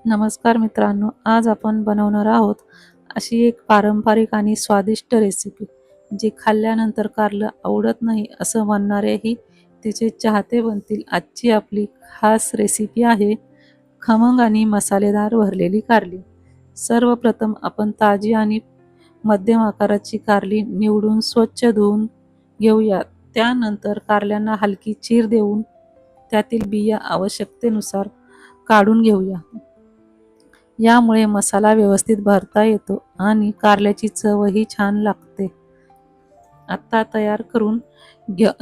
नमस्कार मित्रांनो, आज आपण बनवणार आहोत अशी एक पारंपरिक आणि स्वादिष्ट रेसिपी जी खाल्ल्यानंतर कारलं आवडत नाही असं म्हणणारेही तिचे चाहते बनतील. आजची आपली खास रेसिपी आहे खमंग आणि मसालेदार भरलेली कारली. सर्वप्रथम आपण ताजी आणि मध्यम आकाराची कारली निवडून स्वच्छ धुवून घेऊया. त्यानंतर कारल्यांना हलकी चीर देऊन त्यातील बिया आवश्यकतेनुसार काढून घेऊया. यामुळे मसाला व्यवस्थित भरता येतो आणि कारल्याची चवही छान लागते. आता तयार करून घ्या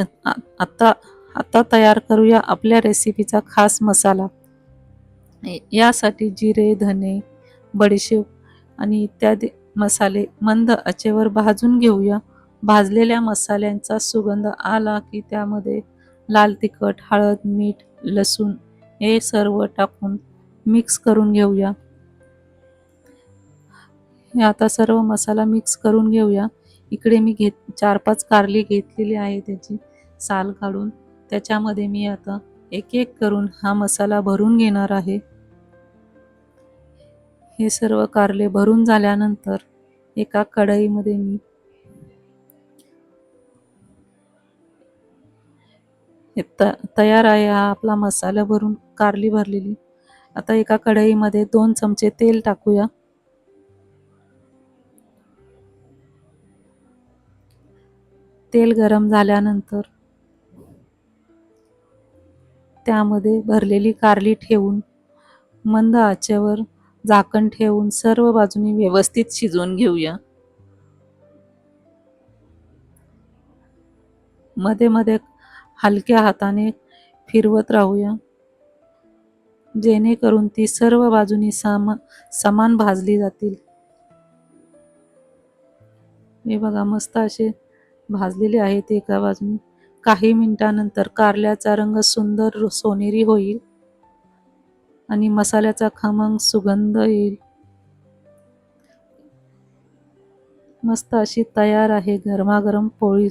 आता आता तयार करूया आपल्या रेसिपीचा खास मसाला. यासाठी जिरे, धने, बडीशेप आणि इत्यादी मसाले मंद आचेवर भाजून घेऊया. भाजलेल्या मसाल्यांचा सुगंध आला की त्यामध्ये लाल तिखट, हळद, मीठ, लसूण हे सर्व टाकून मिक्स करून घेऊया. हे आता सर्व मसाला मिक्स करून घेऊया. इकडे मी 4-5 कारली घेतलेली आहे त्याची साल काढून. त्याच्यामध्ये मी आता एक एक करून हा मसाला भरून घेणार आहे. हे सर्व कारले भरून झाल्यानंतर एका कढईमध्ये मी तयार आहे हा आपला मसाला भरून कारली भरलेली. आता एका कढईमध्ये 2 चमचे तेल टाकूया. तेल गरम झाल्यानंतर त्यामध्ये भरलेली कारली ठेवून मंद आचेवर झाकण ठेवून सर्व बाजूनी व्यवस्थित शिजवून घेऊया. मध्ये मध्ये हलक्या हाताने फिरवत राहूया जेणेकरून ती सर्व बाजूनी समान भाजली जातील. हे बघा मस्त असे भाजलेले आहेत एका बाजूनी. काही मिनिटानंतर कारल्याचा रंग सुंदर सोनेरी होईल आणि मसाल्याचा खमंग सुगंध येईल. मस्त अशी तयार आहे गरमागरम पोळी